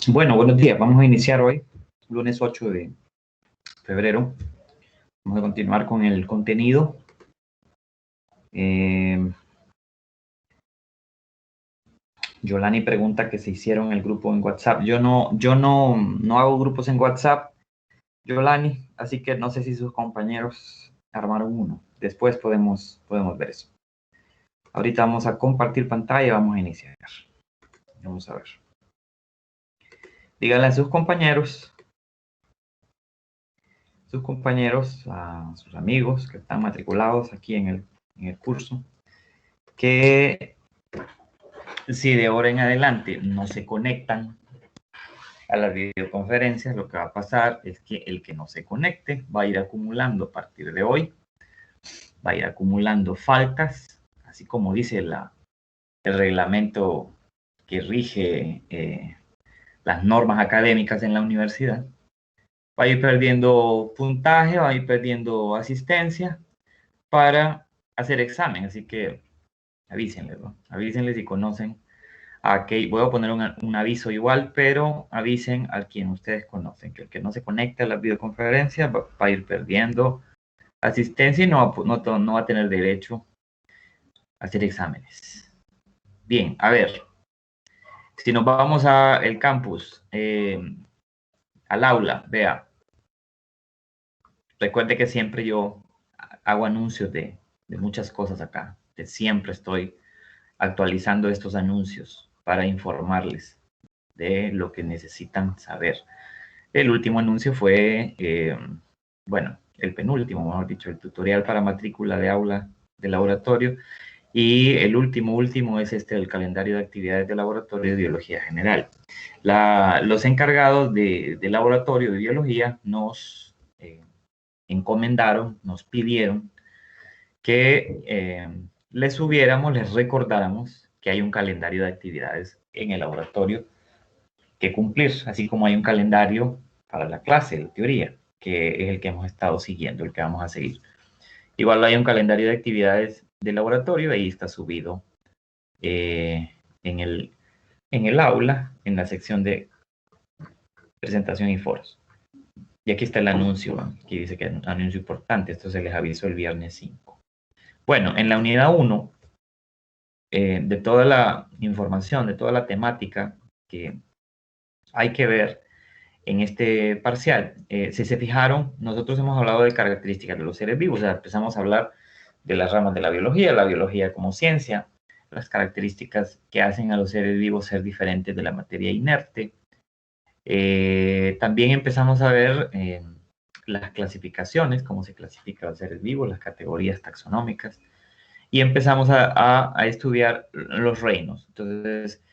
Bueno, buenos días. Vamos a iniciar hoy, lunes 8 de febrero. Vamos a continuar con el contenido. Yolani pregunta que se hicieron el grupo en WhatsApp. Yo no hago grupos en WhatsApp, Yolani, así que no sé si sus compañeros armaron uno. Después podemos ver eso. Ahorita vamos a compartir pantalla y vamos a iniciar. Vamos a ver. Díganle a sus compañeros, a sus amigos que están matriculados aquí en el curso, que si de ahora en adelante no se conectan a las videoconferencias, lo que va a pasar es que el que no se conecte va a ir acumulando a partir de hoy, va a ir acumulando faltas, así como dice el reglamento que rige las normas académicas en la universidad. Va a ir perdiendo puntaje, va a ir perdiendo asistencia para hacer examen, así que avísenles, ¿no? Avísenles si conocen a que voy a poner un aviso igual, pero avisen a quien ustedes conocen, que el que no se conecte a la videoconferencia va a ir perdiendo asistencia y no va a tener derecho a hacer exámenes. Bien, a ver, si nos vamos al campus, al aula, vea, recuerde que siempre yo hago anuncios de muchas cosas acá, que siempre estoy actualizando estos anuncios para informarles de lo que necesitan saber. El último anuncio fue, bueno, el penúltimo, mejor dicho, el tutorial para matrícula de aula de laboratorio, y el último es el calendario de actividades de laboratorio de biología general. Los encargados de laboratorio de biología nos encomendaron, nos pidieron que les recordáramos que hay un calendario de actividades en el laboratorio que cumplir, así como hay un calendario para la clase de teoría, que es el que hemos estado siguiendo, el que vamos a seguir. Igual hay un calendario de actividades de laboratorio, ahí está subido en el aula, en la sección de presentación y foros. Y aquí está el anuncio, aquí dice que es un anuncio importante, esto se les avisó el viernes 5. Bueno, en la unidad 1, de toda la información, de toda la temática que hay que ver en este parcial, si se fijaron, nosotros hemos hablado de características de los seres vivos, o sea, empezamos a hablar de las ramas de la biología como ciencia, las características que hacen a los seres vivos ser diferentes de la materia inerte. También empezamos a ver las clasificaciones, cómo se clasifican los seres vivos, las categorías taxonómicas, y empezamos a estudiar los reinos. Entonces,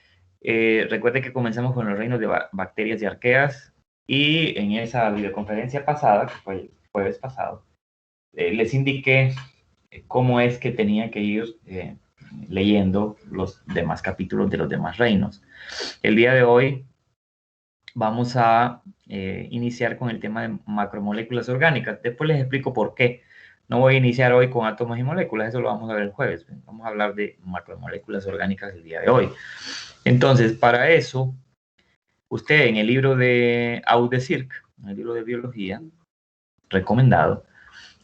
recuerde que comenzamos con los reinos de bacterias y arqueas, y en esa videoconferencia pasada, que fue el jueves pasado, les indiqué cómo es que tenía que ir leyendo los demás capítulos de los demás reinos. El día de hoy vamos a iniciar con el tema de macromoléculas orgánicas. Después les explico por qué. No voy a iniciar hoy con átomos y moléculas, eso lo vamos a ver el jueves. Vamos a hablar de macromoléculas orgánicas el día de hoy. Entonces, para eso, usted en el libro de Audecirc, en el libro de biología, recomendado,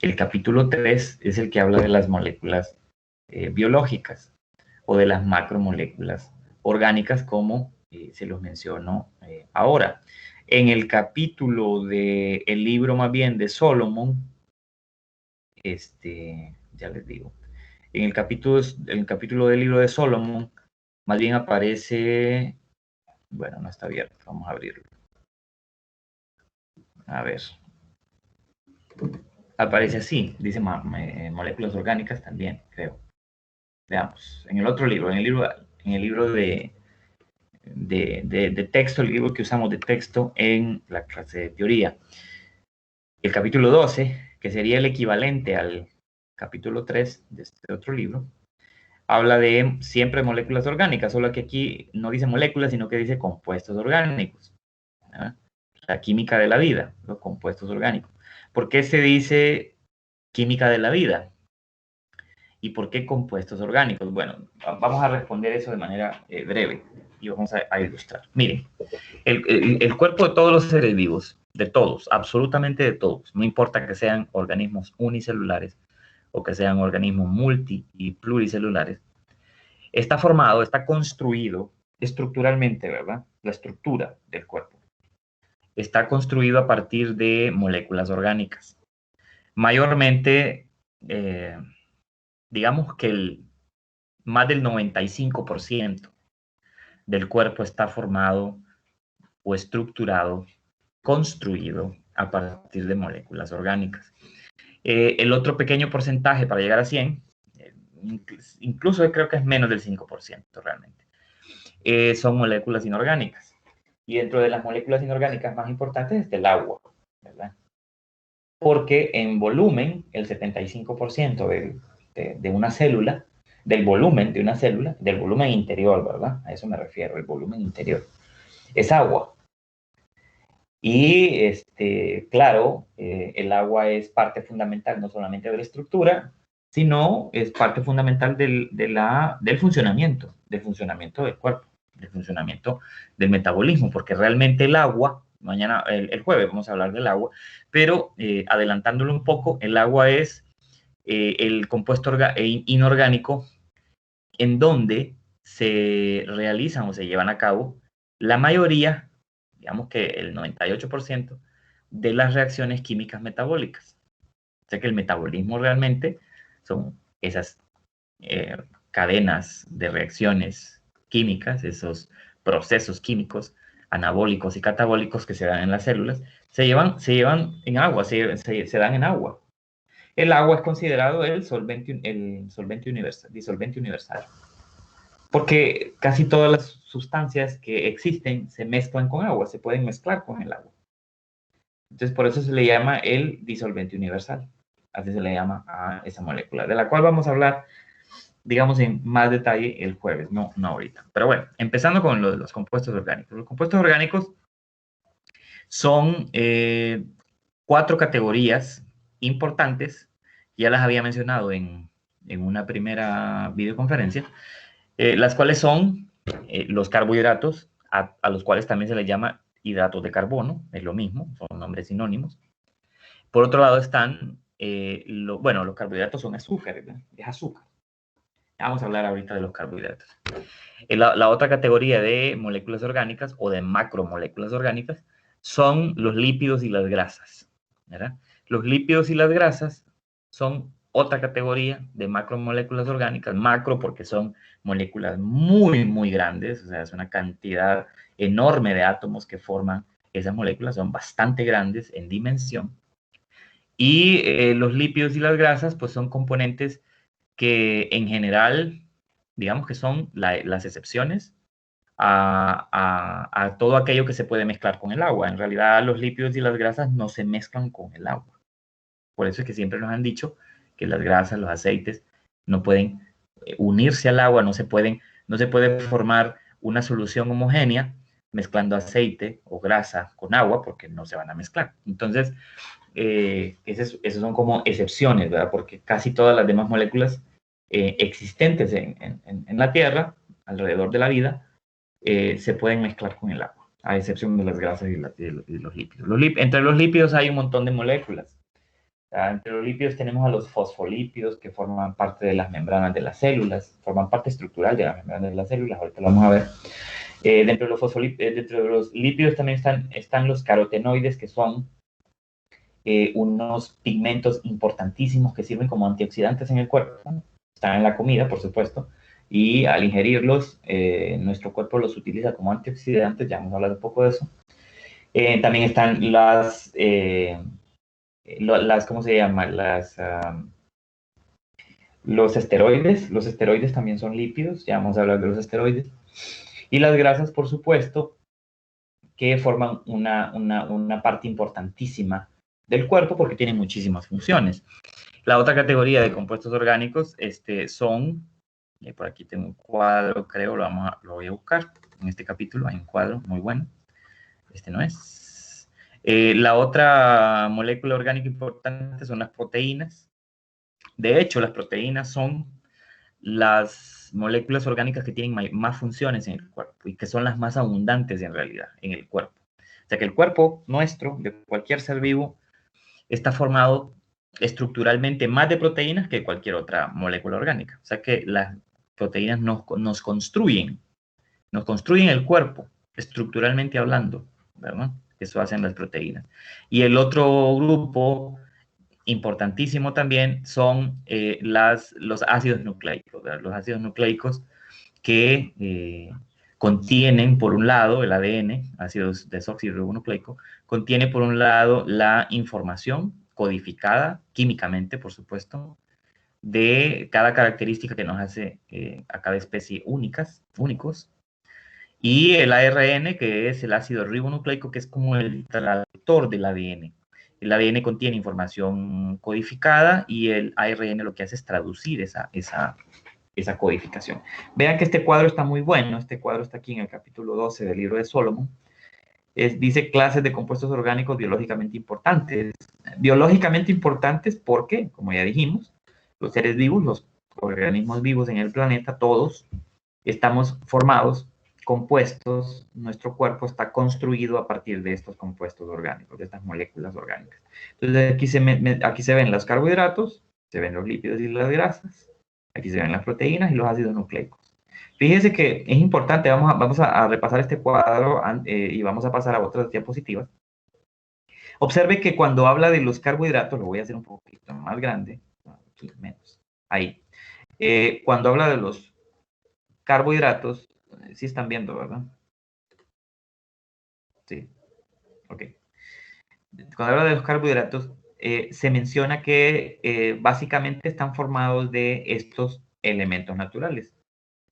el capítulo 3 es el que habla de las moléculas biológicas o de las macromoléculas orgánicas, como se los menciono ahora. En el capítulo del libro más bien de Solomon, ya les digo, en el capítulo del libro de Solomon, más bien aparece, bueno, no está abierto, vamos a abrirlo. A ver. Aparece así, dice moléculas orgánicas también, creo. Veamos, en el otro libro, en el libro de texto, el libro que usamos de texto en la clase de teoría. El capítulo 12, que sería el equivalente al capítulo 3 de este otro libro, habla de siempre moléculas orgánicas, solo que aquí no dice moléculas, sino que dice compuestos orgánicos. ¿Ah? La química de la vida, los compuestos orgánicos. ¿Por qué se dice química de la vida? ¿Y por qué compuestos orgánicos? Bueno, vamos a responder eso de manera breve y vamos a ilustrar. Miren, el cuerpo de todos los seres vivos, de todos, absolutamente de todos, no importa que sean organismos unicelulares o que sean organismos multi y pluricelulares, está formado, está construido estructuralmente, ¿verdad? La estructura del cuerpo está construido a partir de moléculas orgánicas. Mayormente, digamos que más del 95% del cuerpo está formado o estructurado, construido a partir de moléculas orgánicas. El otro pequeño porcentaje para llegar a 100, incluso creo que es menos del 5% realmente, son moléculas inorgánicas. Y dentro de las moléculas inorgánicas más importantes está el agua, ¿verdad? Porque en volumen, el 75% de una célula, del volumen de una célula, del volumen interior, ¿verdad? A eso me refiero, el volumen interior, es agua. Y, claro, el agua es parte fundamental no solamente de la estructura, sino es parte fundamental del funcionamiento del cuerpo, del funcionamiento del metabolismo, porque realmente el agua, mañana, el jueves vamos a hablar del agua, pero adelantándolo un poco, el agua es el compuesto inorgánico en donde se realizan o se llevan a cabo la mayoría, digamos que el 98% de las reacciones químicas metabólicas. O sea que el metabolismo realmente son esas cadenas de reacciones químicas, esos procesos químicos anabólicos y catabólicos que se dan en las células, se llevan en agua, se dan en agua. El agua es considerado el solvente disolvente universal, porque casi todas las sustancias que existen se mezclan con agua, se pueden mezclar con el agua. Entonces, por eso se le llama el disolvente universal. Así se le llama a esa molécula, de la cual vamos a hablar, digamos, en más detalle el jueves, no ahorita. Pero bueno, empezando con los compuestos orgánicos. Los compuestos orgánicos son 4 categorías importantes, ya las había mencionado en una primera videoconferencia, las cuales son los carbohidratos, a los cuales también se les llama hidratos de carbono, es lo mismo, son nombres sinónimos. Por otro lado están, bueno, los carbohidratos son azúcares, ¿verdad? Es azúcar. Vamos a hablar ahorita de los carbohidratos. La otra categoría de moléculas orgánicas o de macromoléculas orgánicas son los lípidos y las grasas, ¿verdad? Los lípidos y las grasas son otra categoría de macromoléculas orgánicas, macro porque son moléculas muy, muy grandes, o sea, es una cantidad enorme de átomos que forman esas moléculas, son bastante grandes en dimensión. Y los lípidos y las grasas, pues son componentes que en general, digamos que son las excepciones a todo aquello que se puede mezclar con el agua. En realidad, los lípidos y las grasas no se mezclan con el agua. Por eso es que siempre nos han dicho que las grasas, los aceites, no pueden unirse al agua, no se puede formar una solución homogénea mezclando aceite o grasa con agua porque no se van a mezclar. Entonces, esas son como excepciones, ¿verdad? Porque casi todas las demás moléculas existentes en la Tierra, alrededor de la vida, se pueden mezclar con el agua, a excepción de las grasas y los lípidos. Entre los lípidos hay un montón de moléculas. Entre los lípidos tenemos a los fosfolípidos que forman parte de las membranas de las células, forman parte estructural de las membranas de las células, ahorita lo vamos a ver. Dentro de los lípidos también están los carotenoides, que son unos pigmentos importantísimos que sirven como antioxidantes en el cuerpo. Están en la comida, por supuesto, y al ingerirlos, nuestro cuerpo los utiliza como antioxidantes, ya vamos a hablar un poco de eso. También están ¿cómo se llama? Los esteroides también son lípidos, ya vamos a hablar de los esteroides. Y las grasas, por supuesto, que forman una parte importantísima del cuerpo porque tienen muchísimas funciones. La otra categoría de compuestos orgánicos son, por aquí tengo un cuadro, creo, lo voy a buscar. En este capítulo hay un cuadro muy bueno. Este no es. La otra molécula orgánica importante son las proteínas. De hecho, las proteínas son las moléculas orgánicas que tienen más funciones en el cuerpo y que son las más abundantes en realidad en el cuerpo. O sea que el cuerpo nuestro, de cualquier ser vivo, está formado estructuralmente más de proteínas que cualquier otra molécula orgánica. O sea que las proteínas nos construyen el cuerpo, estructuralmente hablando, ¿verdad? Eso hacen las proteínas. Y el otro grupo importantísimo también son los ácidos nucleicos, ¿verdad? Los ácidos nucleicos que contienen, por un lado, el ADN, ácido desoxirribonucleico, contiene, por un lado, la información codificada químicamente, por supuesto, de cada característica que nos hace a cada especie únicos, y el ARN, que es el ácido ribonucleico, que es como el traductor del ADN. El ADN contiene información codificada y el ARN lo que hace es traducir esa codificación. Vean que este cuadro está muy bueno. Este cuadro está aquí en el capítulo 12 del libro de Solomon. Dice clases de compuestos orgánicos biológicamente importantes. Biológicamente importantes porque, como ya dijimos, los seres vivos, los organismos vivos en el planeta, todos estamos formados, compuestos, nuestro cuerpo está construido a partir de estos compuestos orgánicos, de estas moléculas orgánicas. Entonces aquí se ven los carbohidratos, se ven los lípidos y las grasas, aquí se ven las proteínas y los ácidos nucleicos. Fíjese que es importante, vamos a repasar este cuadro y vamos a pasar a otras diapositivas. Observe que cuando habla de los carbohidratos, lo voy a hacer un poquito más grande, aquí menos, ahí. Cuando habla de los carbohidratos, sí están viendo, ¿verdad? Sí, ok. Cuando habla de los carbohidratos, se menciona que básicamente están formados de estos elementos naturales: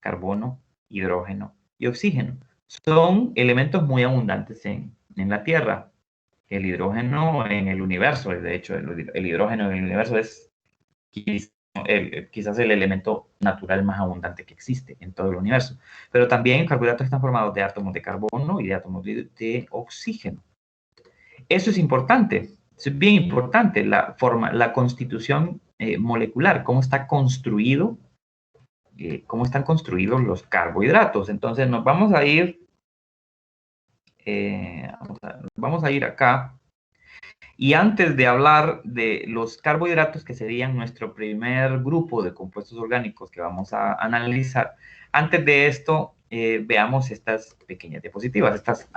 carbono, hidrógeno y oxígeno. Son elementos muy abundantes en la Tierra. El hidrógeno en el universo, de hecho, el hidrógeno en el universo es quizás el elemento natural más abundante que existe en todo el universo. Pero también carbohidratos están formados de átomos de carbono y de átomos de oxígeno. Eso es importante, es bien importante, la constitución molecular, cómo está construido, cómo están construidos los carbohidratos. Entonces nos vamos a ir, vamos a ir acá. Y antes de hablar de los carbohidratos, que serían nuestro primer grupo de compuestos orgánicos que vamos a analizar, antes de esto, veamos estas pequeñas diapositivas, estas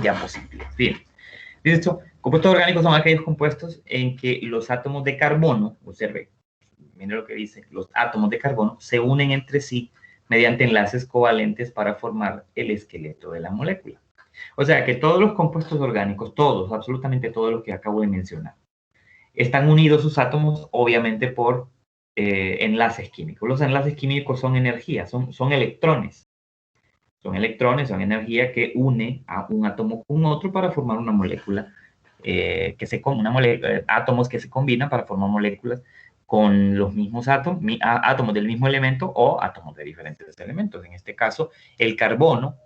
diapositivas. Bien, listo. Compuestos orgánicos son aquellos compuestos en que los átomos de carbono, observe, mire lo que dice, los átomos de carbono se unen entre sí mediante enlaces covalentes para formar el esqueleto de la molécula. O sea que todos los compuestos orgánicos, todos, absolutamente todos los que acabo de mencionar, están unidos sus átomos obviamente por enlaces químicos. Los enlaces químicos son energía, son electrones. Son electrones, son energía que une a un átomo con otro para formar una molécula, átomos que se combinan para formar moléculas con los mismos átomos del mismo elemento o átomos de diferentes elementos. En este caso, el carbono.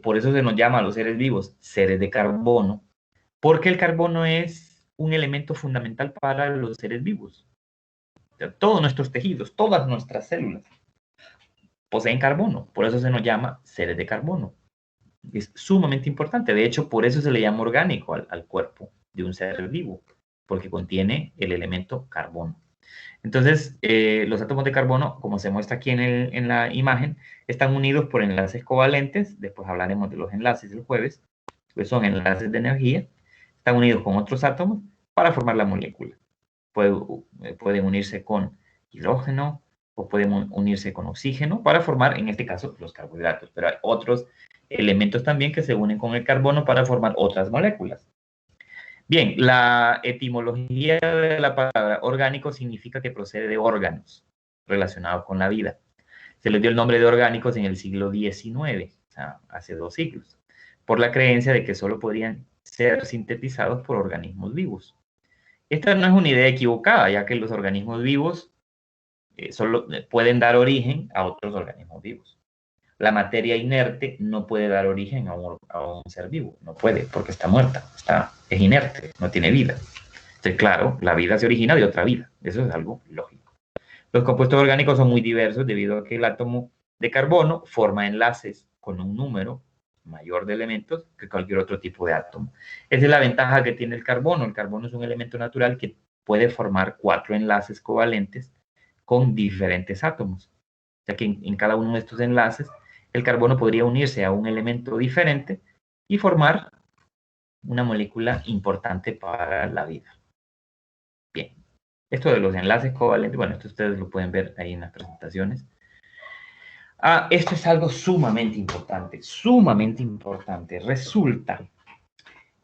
Por eso se nos llama a los seres vivos seres de carbono, porque el carbono es un elemento fundamental para los seres vivos. O sea, todos nuestros tejidos, todas nuestras células poseen carbono, por eso se nos llama seres de carbono. Es sumamente importante, de hecho, por eso se le llama orgánico al cuerpo de un ser vivo, porque contiene el elemento carbono. Entonces, los átomos de carbono, como se muestra aquí en la imagen, están unidos por enlaces covalentes. Después hablaremos de los enlaces el jueves, que son enlaces de energía. Están unidos con otros átomos para formar la molécula. Pueden unirse con hidrógeno o pueden unirse con oxígeno para formar, en este caso, los carbohidratos. Pero hay otros elementos también que se unen con el carbono para formar otras moléculas. Bien, la etimología de la palabra orgánico significa que procede de órganos relacionados con la vida. Se les dio el nombre de orgánicos en el siglo XIX, o sea, hace 2 siglos, por la creencia de que solo podrían ser sintetizados por organismos vivos. Esta no es una idea equivocada, ya que los organismos vivos solo pueden dar origen a otros organismos vivos. La materia inerte no puede dar origen a un ser vivo, no puede, porque está muerta, es inerte, no tiene vida. Entonces, claro, la vida se origina de otra vida. Eso es algo lógico. Los compuestos orgánicos son muy diversos debido a que el átomo de carbono forma enlaces con un número mayor de elementos que cualquier otro tipo de átomo. Esa es la ventaja que tiene el carbono. El carbono es un elemento natural que puede formar 4 enlaces covalentes con diferentes átomos. O sea que en cada uno de estos enlaces, el carbono podría unirse a un elemento diferente y formar una molécula importante para la vida. Bien, esto de los enlaces covalentes, bueno, esto ustedes lo pueden ver ahí en las presentaciones. Esto es algo sumamente importante, sumamente importante. Resulta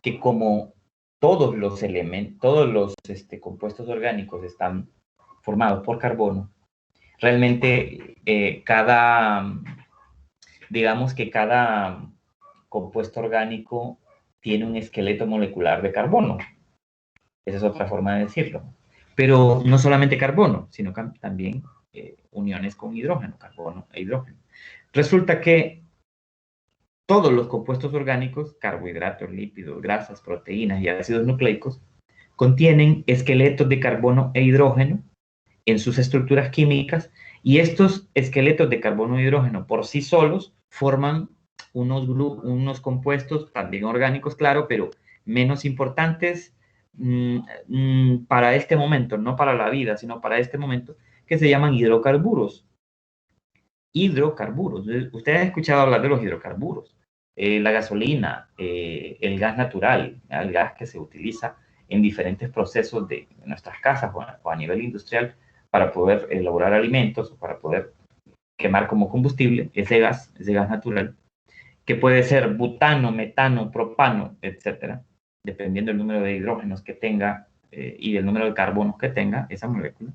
que como todos los elementos, todos los compuestos orgánicos están formados por carbono, realmente digamos que cada compuesto orgánico tiene un esqueleto molecular de carbono. Esa es otra forma de decirlo. Pero no solamente carbono, sino también uniones con hidrógeno, carbono e hidrógeno. Resulta que todos los compuestos orgánicos, carbohidratos, lípidos, grasas, proteínas y ácidos nucleicos, contienen esqueletos de carbono e hidrógeno en sus estructuras químicas, y estos esqueletos de carbono e hidrógeno por sí solos forman unos compuestos también orgánicos, claro, pero menos importantes para este momento, no para la vida, sino para este momento, que se llaman hidrocarburos. Hidrocarburos. Usted ha escuchado hablar de los hidrocarburos. La gasolina, el gas natural, el gas que se utiliza en diferentes procesos de nuestras casas o a nivel industrial para poder elaborar alimentos o para poder quemar como combustible ese gas natural, que puede ser butano, metano, propano, etcétera, dependiendo del número de hidrógenos que tenga y del número de carbonos que tenga esa molécula.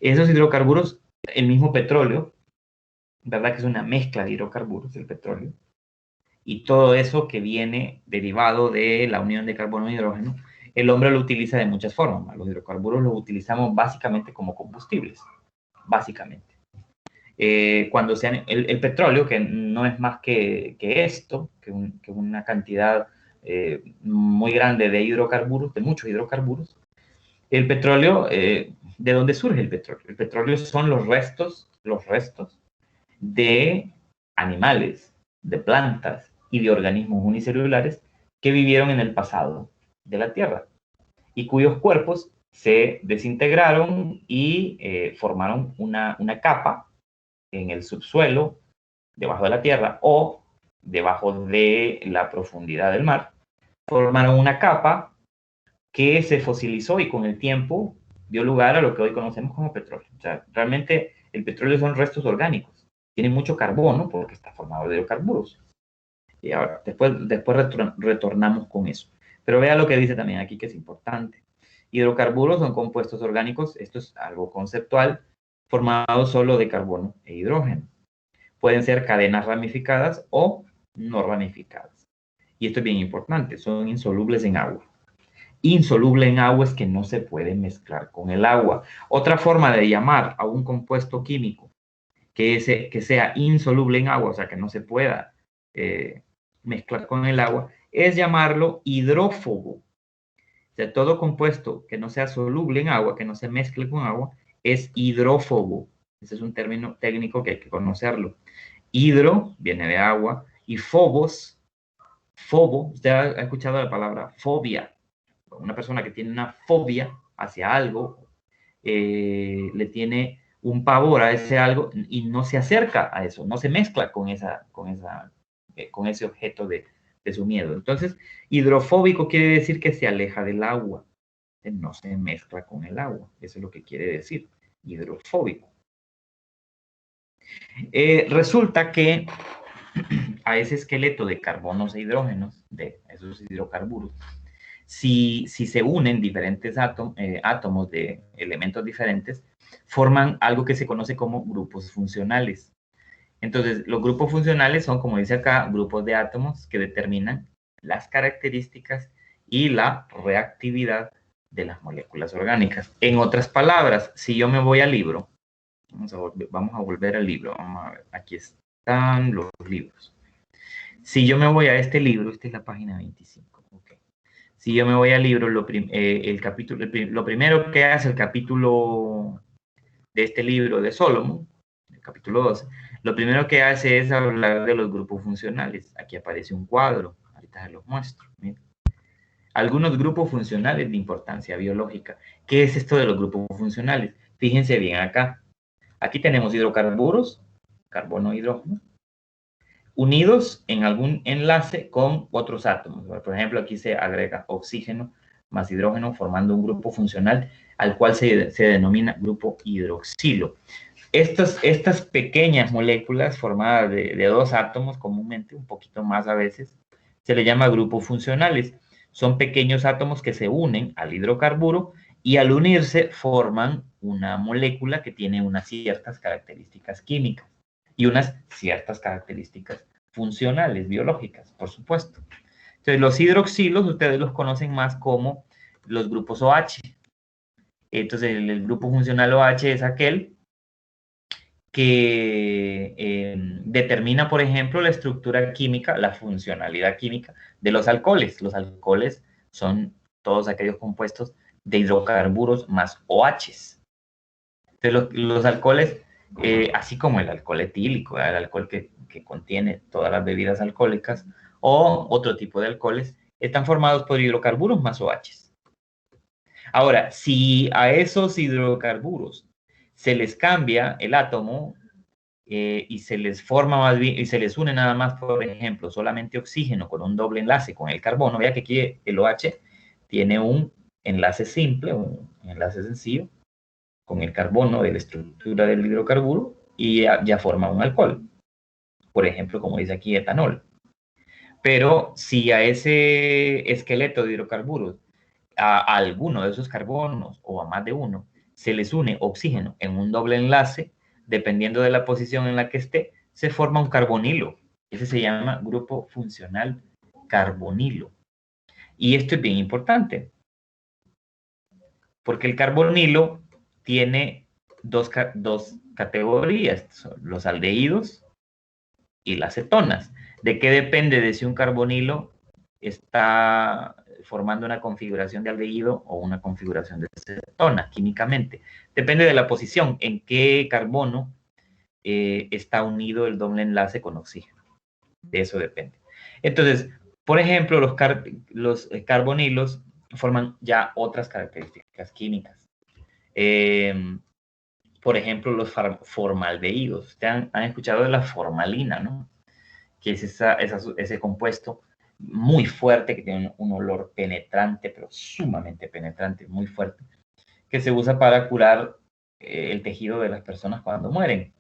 Esos hidrocarburos, el mismo petróleo, ¿verdad? Que es una mezcla de hidrocarburos, el petróleo, y todo eso que viene derivado de la unión de carbono e hidrógeno, el hombre lo utiliza de muchas formas. Los hidrocarburos los utilizamos básicamente como combustibles, básicamente. Cuando sean el petróleo, que no es más que esto, que una cantidad muy grande de hidrocarburos, de muchos hidrocarburos. El petróleo, ¿de dónde surge el petróleo? El petróleo son los restos de animales, de plantas y de organismos unicelulares que vivieron en el pasado de la Tierra y cuyos cuerpos se desintegraron y formaron una capa en el subsuelo, debajo de la tierra o debajo de la profundidad del mar, formaron una capa que se fosilizó y con el tiempo dio lugar a lo que hoy conocemos como petróleo. O sea, realmente el petróleo son restos orgánicos. Tiene mucho carbono porque está formado de hidrocarburos. Y ahora, después retornamos con eso. Pero vea lo que dice también aquí que es importante. Hidrocarburos son compuestos orgánicos, esto es algo conceptual, formados solo de carbono e hidrógeno. Pueden ser cadenas ramificadas o no ramificadas. Y esto es bien importante, son insolubles en agua. Insoluble en agua es que no se puede mezclar con el agua. Otra forma de llamar a un compuesto químico que sea insoluble en agua, o sea, que no se pueda mezclar con el agua, es llamarlo hidrófobo. O sea, todo compuesto que no sea soluble en agua, que no se mezcle con agua, es hidrófobo. Ese es un término técnico que hay que conocerlo. Hidro viene de agua y phobos, fobo, usted ha escuchado la palabra fobia. Una persona que tiene una fobia hacia algo, le tiene un pavor a ese algo y no se acerca a eso, no se mezcla con ese objeto de su miedo. Entonces, hidrofóbico quiere decir que se aleja del agua, no se mezcla con el agua. Eso es lo que quiere decir, hidrofóbico. Resulta que a ese esqueleto de carbonos e hidrógenos, de esos hidrocarburos, si se unen diferentes átomos de elementos diferentes, forman algo que se conoce como grupos funcionales. Entonces, los grupos funcionales son, como dice acá, grupos de átomos que determinan las características y la reactividad de las moléculas orgánicas. En otras palabras, si yo me voy al libro, vamos a volver al libro, vamos a ver, aquí están los libros. Si yo me voy a este libro, esta es la página 25. Okay. Si yo me voy al libro, lo primero que hace el capítulo de este libro de Solomon, el capítulo 12, lo primero que hace es hablar de los grupos funcionales. Aquí aparece un cuadro, ahorita se los muestro. Miren. Algunos grupos funcionales de importancia biológica. ¿Qué es esto de los grupos funcionales? Fíjense bien acá. Aquí tenemos hidrocarburos, carbono, hidrógeno, unidos en algún enlace con otros átomos. Por ejemplo, aquí se agrega oxígeno más hidrógeno formando un grupo funcional al cual se denomina grupo hidroxilo. Estas pequeñas moléculas formadas de dos átomos, comúnmente, un poquito más a veces, se le llama grupos funcionales. Son pequeños átomos que se unen al hidrocarburo y al unirse forman una molécula que tiene unas ciertas características químicas y unas ciertas características funcionales, biológicas, por supuesto. Entonces, los hidroxilos ustedes los conocen más como los grupos OH. Entonces, el grupo funcional OH es aquel que determina, por ejemplo, la estructura química, la funcionalidad química de los alcoholes. Los alcoholes son todos aquellos compuestos de hidrocarburos más OHs. Entonces, los alcoholes, así como el alcohol etílico, el alcohol que contiene todas las bebidas alcohólicas, o otro tipo de alcoholes, están formados por hidrocarburos más OHs. Ahora, si a esos hidrocarburos se les cambia el átomo y se les forma más bien, y se les une nada más, por ejemplo, solamente oxígeno con un doble enlace con el carbono, vea que aquí el OH tiene un enlace simple, un enlace sencillo, con el carbono de la estructura del hidrocarburo y ya forma un alcohol. Por ejemplo, como dice aquí, etanol. Pero si a ese esqueleto de hidrocarburos, a alguno de esos carbonos o a más de uno, se les une oxígeno en un doble enlace, dependiendo de la posición en la que esté, se forma un carbonilo. Ese se llama grupo funcional carbonilo. Y esto es bien importante, porque el carbonilo tiene dos categorías, los aldehídos y las cetonas. ¿De qué depende de si un carbonilo está formando una configuración de aldehído o una configuración de cetona químicamente? Depende de la posición, en qué carbono está unido el doble enlace con oxígeno. De eso depende. Entonces, por ejemplo, los carbonilos forman ya otras características químicas. Por ejemplo, los formaldehídos. Ustedes han escuchado de la formalina, ¿no? Que es ese compuesto muy fuerte, que tiene un olor penetrante, pero sumamente penetrante, muy fuerte, que se usa para curar el tejido de las personas cuando mueren.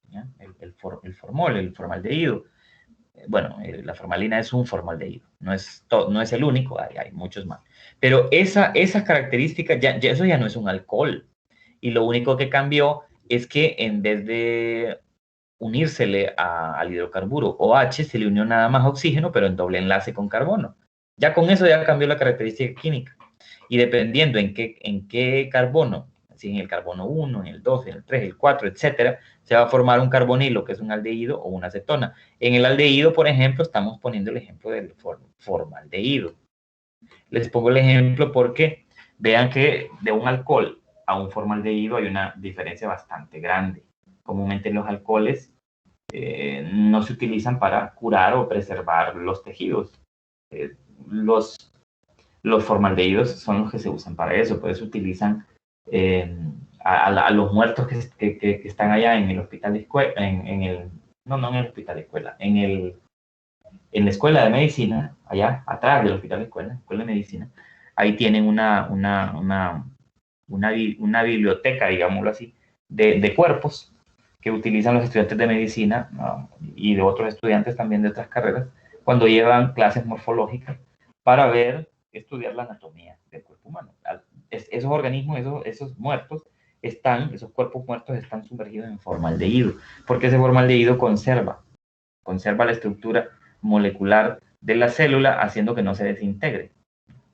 ¿Ya? El formol, el formaldehído. Bueno, la formalina es un formaldehído, no es el único, hay muchos más. Pero esas características, eso ya no es un alcohol. Y lo único que cambió es que en vez de unírsele al hidrocarburo OH, se le unió nada más oxígeno, pero en doble enlace con carbono. Ya con eso ya cambió la característica química. Y dependiendo en qué carbono, si en el carbono 1, en el 2, en el 3, el 4, etcétera, se va a formar un carbonilo, que es un aldehído o una acetona. En el aldehído, por ejemplo, estamos poniendo el ejemplo del formaldehído. Les pongo el ejemplo porque vean que de un alcohol a un formaldehído hay una diferencia bastante grande. Comúnmente los alcoholes no se utilizan para curar o preservar los tejidos. Eh, los, los formaldehídos son los que se usan para eso, por eso utilizan a los muertos que están allá en el hospital de escuela, no en el hospital de escuela, en la escuela de medicina, allá atrás del hospital de escuela de medicina, ahí tienen una biblioteca, digámoslo así, de cuerpos que utilizan los estudiantes de medicina y de otros estudiantes también de otras carreras cuando llevan clases morfológicas para estudiar la anatomía del cuerpo humano. Esos organismos, esos muertos, esos cuerpos muertos están sumergidos en formaldehído, porque ese formaldehído conserva la estructura molecular de la célula, haciendo que no se desintegre,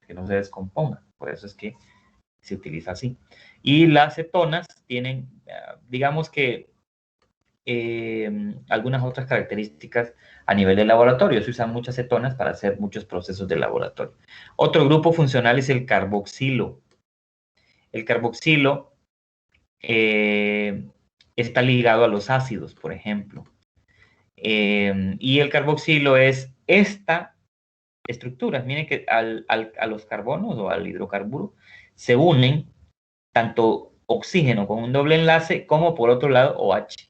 que no se descomponga. Por eso es que se utiliza así. Y las cetonas tienen, digamos que algunas otras características a nivel de laboratorio. Se usan muchas cetonas para hacer muchos procesos de laboratorio. Otro grupo funcional es el carboxilo. El carboxilo está ligado a los ácidos, por ejemplo. Y el carboxilo es esta estructura. Miren que a los carbonos o al hidrocarburo se unen tanto oxígeno con un doble enlace como por otro lado OH.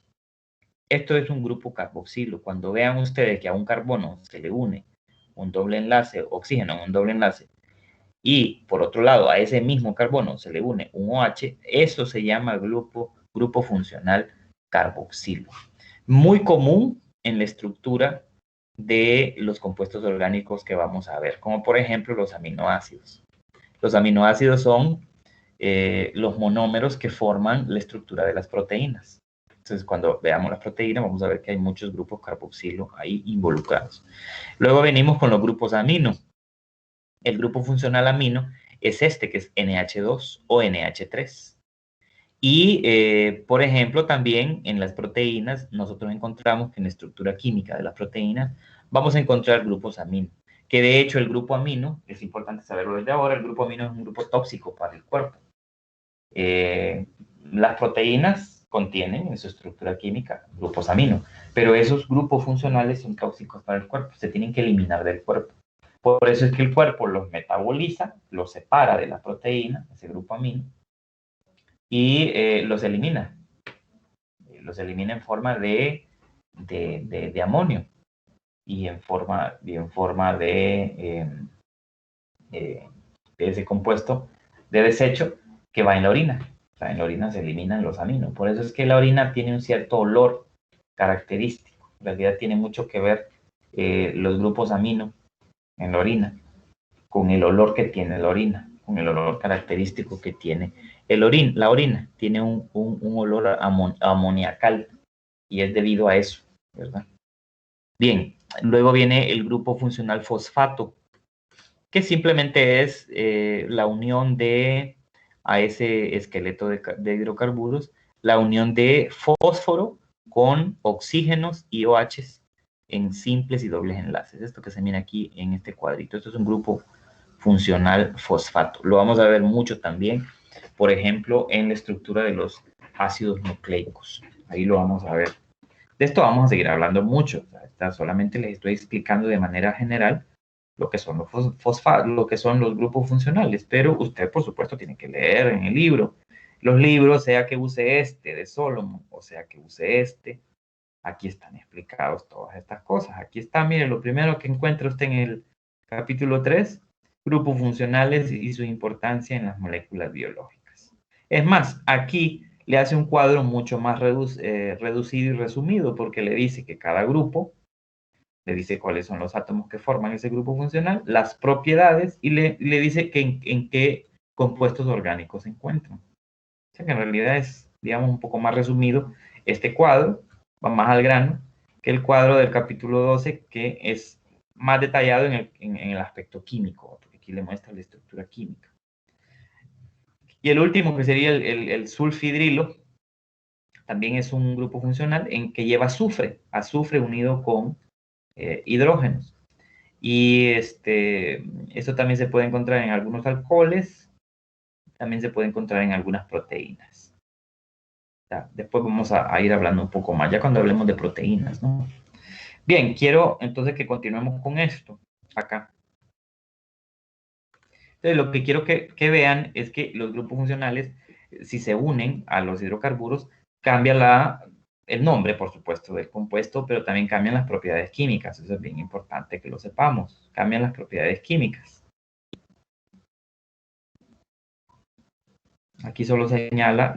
Esto es un grupo carboxilo. Cuando vean ustedes que a un carbono se le une un doble enlace, oxígeno en un doble enlace, y por otro lado a ese mismo carbono se le une un OH, eso se llama grupo funcional carboxilo. Muy común en la estructura de los compuestos orgánicos que vamos a ver, como por ejemplo los aminoácidos. Los aminoácidos son los monómeros que forman la estructura de las proteínas. Entonces, cuando veamos las proteínas, vamos a ver que hay muchos grupos carboxilo ahí involucrados. Luego venimos con los grupos amino. El grupo funcional amino es este, que es NH2 o NH3. Y, por ejemplo, también en las proteínas, nosotros encontramos que en la estructura química de las proteínas vamos a encontrar grupos amino. Que de hecho el grupo amino, es importante saberlo desde ahora, el grupo amino es un grupo tóxico para el cuerpo. Las proteínas contienen en su estructura química grupos amino, pero esos grupos funcionales son tóxicos para el cuerpo, se tienen que eliminar del cuerpo. Por eso es que el cuerpo los metaboliza, los separa de la proteína, ese grupo amino, y los elimina. Los elimina en forma de amonio y en forma de ese compuesto de desecho que va en la orina. O sea, en la orina se eliminan los aminos. Por eso es que la orina tiene un cierto olor característico. En realidad tiene mucho que ver los grupos amino en la orina con el olor que tiene la orina, con el olor característico que tiene la orina. Tiene un olor amoniacal y es debido a eso, ¿verdad? Bien, luego viene el grupo funcional fosfato, que simplemente es la unión a ese esqueleto de hidrocarburos, la unión de fósforo con oxígenos y OHs en simples y dobles enlaces. Esto que se mira aquí en este cuadrito. Esto es un grupo funcional fosfato. Lo vamos a ver mucho también, por ejemplo, en la estructura de los ácidos nucleicos. Ahí lo vamos a ver. De esto vamos a seguir hablando mucho. Solamente les estoy explicando de manera general lo que son los fosfatos, lo que son los grupos funcionales, pero usted, por supuesto, tiene que leer en el libro. Los libros, sea que use este de Solomon, o sea que use este, aquí están explicados todas estas cosas. Aquí está, mire, lo primero que encuentra usted en el capítulo 3, grupos funcionales y su importancia en las moléculas biológicas. Es más, aquí le hace un cuadro mucho más reducido y resumido, porque le dice que cada grupo, le dice cuáles son los átomos que forman ese grupo funcional, las propiedades, y le dice que en qué compuestos orgánicos se encuentran. O sea que en realidad es, digamos, un poco más resumido este cuadro, va más al grano, que el cuadro del capítulo 12, que es más detallado en el aspecto químico, porque aquí le muestra la estructura química. Y el último, que sería el sulfidrilo, también es un grupo funcional en que lleva azufre unido con hidrógenos. Y esto también se puede encontrar en algunos alcoholes, también se puede encontrar en algunas proteínas. Ya, después vamos a ir hablando un poco más, ya cuando hablemos de proteínas, ¿no? Bien, quiero entonces que continuemos con esto, acá. Entonces, lo que quiero que vean es que los grupos funcionales, si se unen a los hidrocarburos, cambia el nombre, por supuesto, del compuesto, pero también cambian las propiedades químicas. Eso es bien importante que lo sepamos. Cambian las propiedades químicas. Aquí solo señala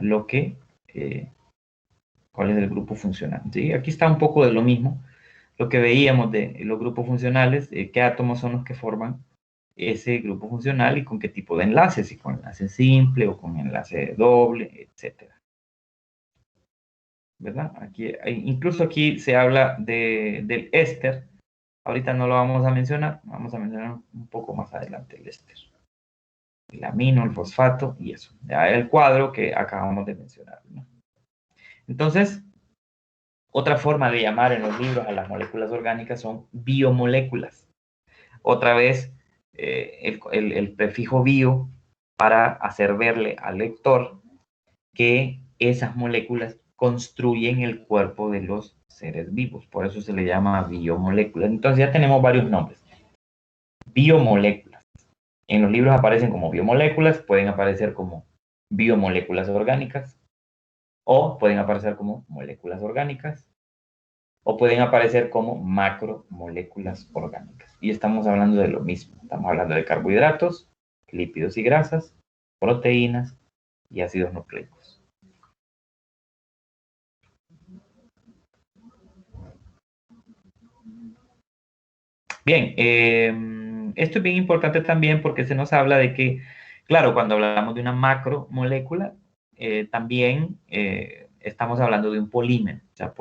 cuál es el grupo funcional. ¿Sí? Aquí está un poco de lo mismo, lo que veíamos de los grupos funcionales, qué átomos son los que forman ese grupo funcional y con qué tipo de enlace, si con enlace simple o con enlace doble, etcétera. ¿Verdad? Incluso aquí se habla del éster. Ahorita no lo vamos a mencionar, vamos a mencionar un poco más adelante el éster. El amino, el fosfato y eso. Ya el cuadro que acabamos de mencionar, ¿no? Entonces, Otra forma de llamar en los libros a las moléculas orgánicas son biomoléculas. Otra vez, el prefijo bio para hacer verle al lector que esas moléculas construyen el cuerpo de los seres vivos. Por eso se le llama biomoléculas. Entonces ya tenemos varios nombres. Biomoléculas. En los libros aparecen como biomoléculas, pueden aparecer como biomoléculas orgánicas, o pueden aparecer como moléculas orgánicas, o pueden aparecer como macromoléculas orgánicas. Y estamos hablando de lo mismo. Estamos hablando de carbohidratos, lípidos y grasas, proteínas y ácidos nucleicos. Bien, esto es bien importante también porque se nos habla de que, claro, cuando hablamos de una macromolécula, también estamos hablando de un polímero. O sea,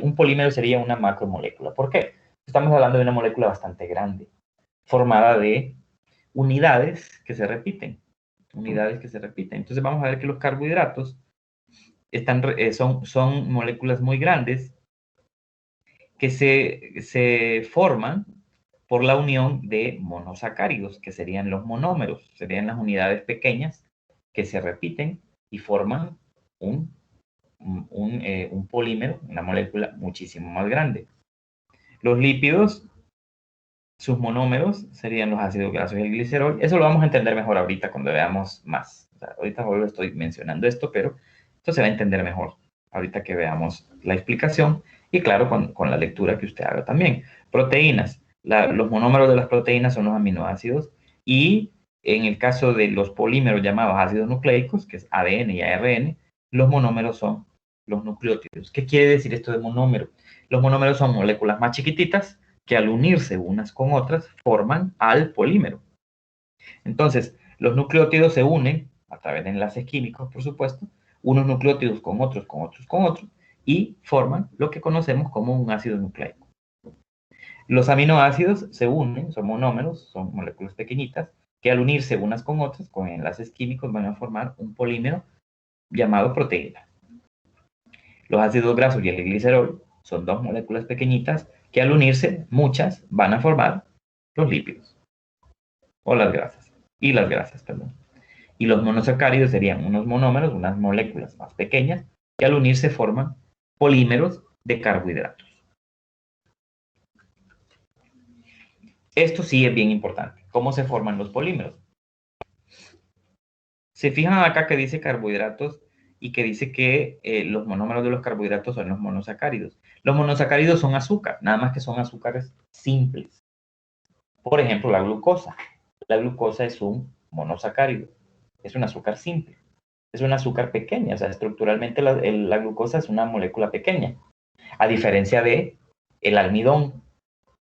un polímero sería una macromolécula. ¿Por qué? Estamos hablando de una molécula bastante grande, formada de unidades que se repiten. Unidades que se repiten. Entonces vamos a ver que los carbohidratos son moléculas muy grandes que se forman por la unión de monosacáridos, que serían los monómeros, serían las unidades pequeñas que se repiten y forman un polímero, una molécula muchísimo más grande. Los lípidos, sus monómeros serían los ácidos grasos y el glicerol. Eso lo vamos a entender mejor ahorita cuando veamos más. O sea, ahorita solo estoy mencionando esto, pero esto se va a entender mejor ahorita que veamos la explicación y claro, con la lectura que usted haga también. Proteínas. Los monómeros de las proteínas son los aminoácidos y en el caso de los polímeros llamados ácidos nucleicos, que es ADN y ARN, los monómeros son los nucleótidos. ¿Qué quiere decir esto de monómero? Los monómeros son moléculas más chiquititas que al unirse unas con otras forman al polímero. Entonces, los nucleótidos se unen a través de enlaces químicos, por supuesto, unos nucleótidos con otros, con otros, con otros, y forman lo que conocemos como un ácido nucleico. Los aminoácidos se unen, son monómeros, son moléculas pequeñitas, que al unirse unas con otras, con enlaces químicos, van a formar un polímero llamado proteína. Los ácidos grasos y el glicerol son dos moléculas pequeñitas que al unirse, muchas, van a formar los lípidos. O las grasas. Y las grasas, perdón. Y los monosacáridos serían unos monómeros, unas moléculas más pequeñas, que al unirse forman polímeros de carbohidratos. Esto sí es bien importante. ¿Cómo se forman los polímeros? Se fijan acá que dice carbohidratos y que dice que los monómeros de los carbohidratos son los monosacáridos. Los monosacáridos son azúcar, nada más que son azúcares simples. Por ejemplo, la glucosa. La glucosa es un monosacárido, es un azúcar simple, es un azúcar pequeña, o sea, estructuralmente la glucosa es una molécula pequeña, a diferencia de el almidón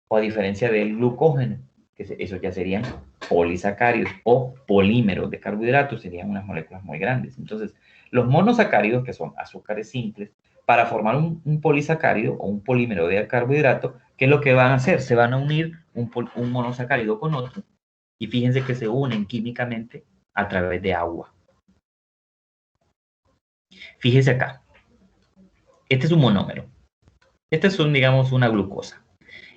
o a diferencia del glucógeno, que esos ya serían polisacáridos o polímeros de carbohidratos, serían unas moléculas muy grandes. Entonces, los monosacáridos, que son azúcares simples, para formar un polisacárido o un polímero de carbohidrato, ¿qué es lo que van a hacer? Se van a unir un monosacárido con otro y fíjense que se unen químicamente a través de agua. Fíjense acá, este es un monómero, este es digamos, una glucosa.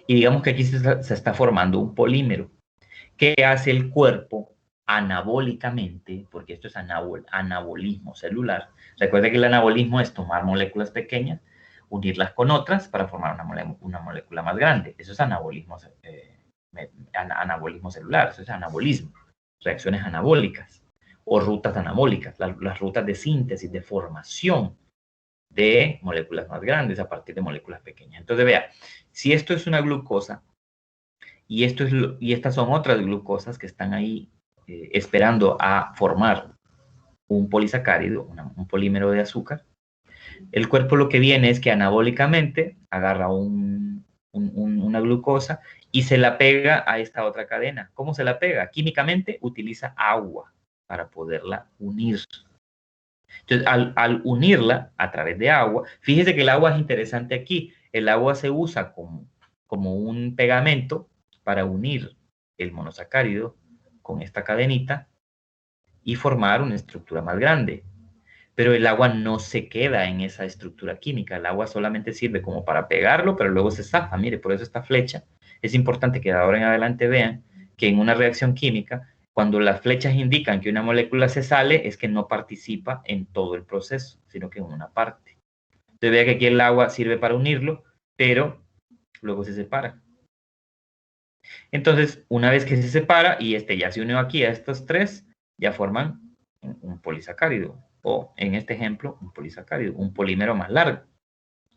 Y digamos que aquí se está formando un polímero. ¿Qué hace el cuerpo anabólicamente? Porque esto es anabolismo celular. Recuerda que el anabolismo es tomar moléculas pequeñas, unirlas con otras para formar una molécula más grande. Eso es anabolismo celular, eso es anabolismo, reacciones anabólicas o rutas anabólicas, las rutas de síntesis, de formación de moléculas más grandes a partir de moléculas pequeñas. Entonces, vea, si esto es una glucosa y estas son otras glucosas que están ahí esperando a formar un polisacárido, un polímero de azúcar, el cuerpo lo que viene es que anabólicamente agarra una glucosa y se la pega a esta otra cadena. ¿Cómo se la pega? Químicamente utiliza agua para poderla unir. Entonces, al unirla a través de agua, fíjese que el agua es interesante aquí. El agua se usa como un pegamento para unir el monosacárido con esta cadenita y formar una estructura más grande. pero el agua no se queda en esa estructura química. El agua solamente sirve como para pegarlo, pero luego se zafa. Mire, por eso esta flecha es importante que de ahora en adelante vean que en una reacción química, cuando las flechas indican que una molécula se sale, es que no participa en todo el proceso, sino que en una parte. Entonces vea que aquí el agua sirve para unirlo, pero luego se separa. Entonces, una vez que se separa y este ya se unió aquí a estos tres, ya forman un polisacárido, o en este ejemplo, un polisacárido, un polímero más largo.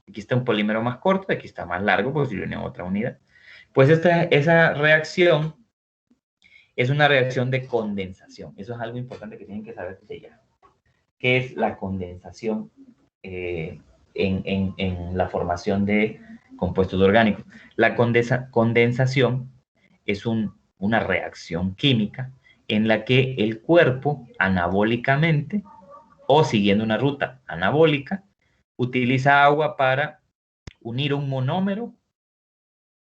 Aquí está un polímero más corto, aquí está más largo, porque se le unió a otra unidad. Pues esa reacción es una reacción de condensación. Eso es algo importante que tienen que saber desde ya. ¿Qué es la condensación en la formación de compuestos orgánicos? La condensación es una reacción química en la que el cuerpo anabólicamente o siguiendo una ruta anabólica utiliza agua para unir un monómero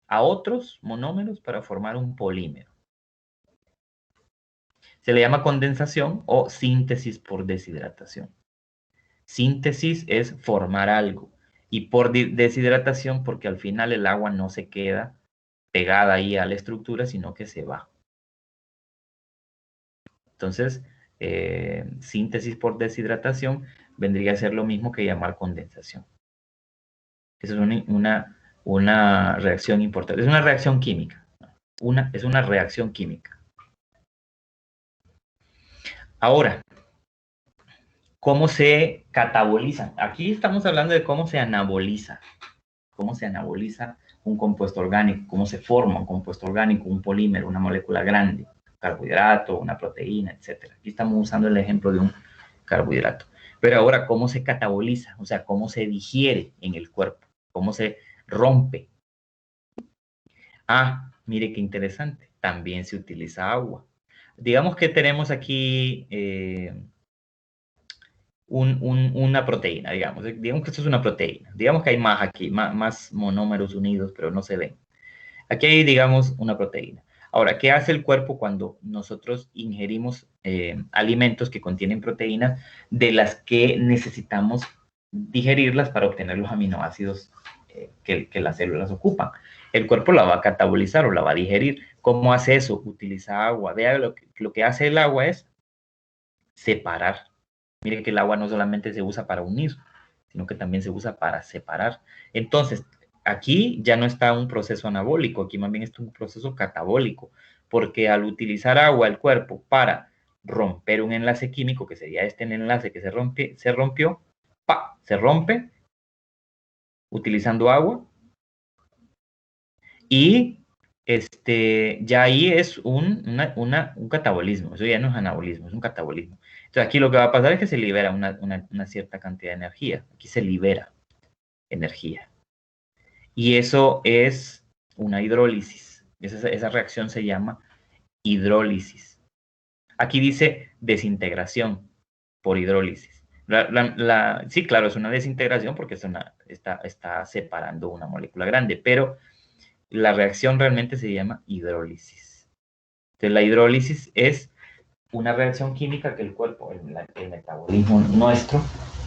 a otros monómeros para formar un polímero. Se le llama condensación o síntesis por deshidratación. Síntesis es formar algo y por deshidratación porque al final el agua no se queda pegada ahí a la estructura, sino que se va. Entonces, síntesis por deshidratación vendría a ser lo mismo que llamar condensación. Esa es una reacción importante. Es una reacción química. Es una reacción química. Ahora, ¿cómo se catabolizan? Aquí estamos hablando de cómo se anaboliza. Cómo se anaboliza un compuesto orgánico, cómo se forma un compuesto orgánico, un polímero, una molécula grande, un carbohidrato, una proteína, etc. Aquí estamos usando el ejemplo de un carbohidrato. Pero ahora, ¿cómo se cataboliza? O sea, ¿cómo se digiere en el cuerpo? ¿Cómo se rompe? Ah, mire qué interesante. También se utiliza agua. Digamos que tenemos aquí una proteína, digamos. Digamos que esto es una proteína. Digamos que hay más aquí, más monómeros unidos, pero no se ven. Aquí hay, digamos, una proteína. Ahora, ¿qué hace el cuerpo cuando nosotros ingerimos alimentos que contienen proteínas de las que necesitamos digerirlas para obtener los aminoácidos que las células ocupan? El cuerpo la va a catabolizar o la va a digerir. ¿Cómo hace eso? Utiliza agua. Vea, lo que hace el agua es separar. Mire que el agua no solamente se usa para unir, sino que también se usa para separar. Entonces, aquí ya no está un proceso anabólico, aquí más bien está un proceso catabólico, porque al utilizar agua el cuerpo para romper un enlace químico, que sería este enlace que se rompió, se rompe utilizando agua y ya ahí es un catabolismo, eso ya no es anabolismo, es un catabolismo. Entonces aquí lo que va a pasar es que se libera una cierta cantidad de energía, aquí se libera energía. Y eso es una hidrólisis. Esa reacción se llama hidrólisis. Aquí dice desintegración por hidrólisis. Sí, claro, es una desintegración porque está separando una molécula grande, pero la reacción realmente se llama hidrólisis. Entonces, la hidrólisis es una reacción química que el cuerpo, el metabolismo nuestro,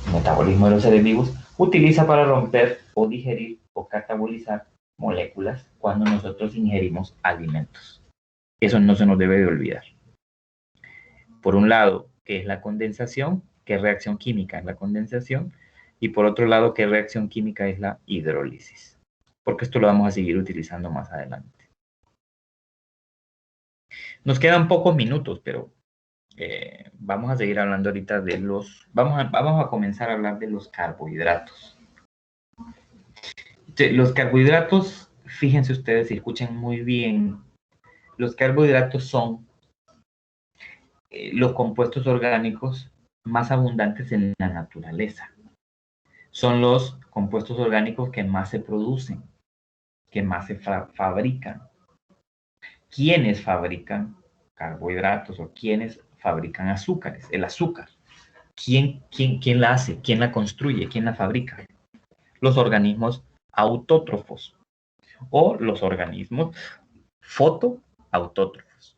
el metabolismo de los seres vivos, utiliza para romper o digerir o catabolizar moléculas cuando nosotros ingerimos alimentos. Eso no se nos debe de olvidar. Por un lado, ¿qué es la condensación? ¿Qué reacción química es la condensación? Y por otro lado, ¿qué reacción química es la hidrólisis? Porque esto lo vamos a seguir utilizando más adelante. Nos quedan pocos minutos, pero vamos a seguir hablando ahorita de vamos a comenzar a hablar de los carbohidratos. Los carbohidratos, fíjense ustedes y escuchen muy bien, los carbohidratos son los compuestos orgánicos más abundantes en la naturaleza. Son los compuestos orgánicos que más se producen, que más se fabrican. ¿Quiénes fabrican carbohidratos o quiénes fabrican azúcares? El azúcar. ¿Quién la hace? ¿Quién la construye? ¿Quién la fabrica? Los organismos autótrofos o los organismos fotoautótrofos.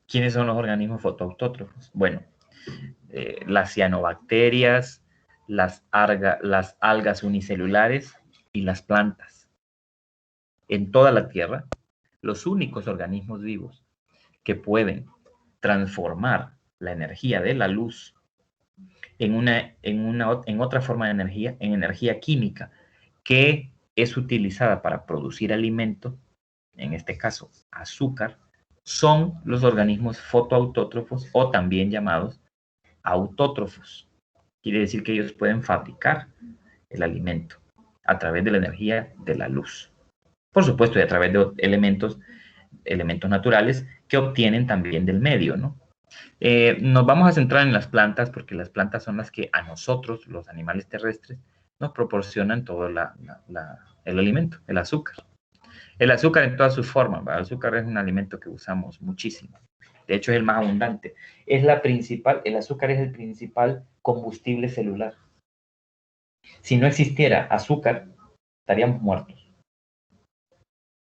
¿Quiénes son los organismos fotoautótrofos? Bueno, las cianobacterias, las algas unicelulares y las plantas. En toda la Tierra, los únicos organismos vivos que pueden transformar la energía de la luz en otra forma de energía, en energía química, que es utilizada para producir alimento, en este caso azúcar, son los organismos fotoautótrofos o también llamados autótrofos. Quiere decir que ellos pueden fabricar el alimento a través de la energía de la luz. Por supuesto, y a través de elementos naturales que obtienen también del medio, ¿no? Nos vamos a centrar en las plantas porque las plantas son las que a nosotros, los animales terrestres, nos proporcionan todo el alimento, el azúcar. El azúcar en todas sus formas, ¿verdad? El azúcar es un alimento que usamos muchísimo. De hecho, es el más abundante. El azúcar es el principal combustible celular. Si no existiera azúcar, estaríamos muertos.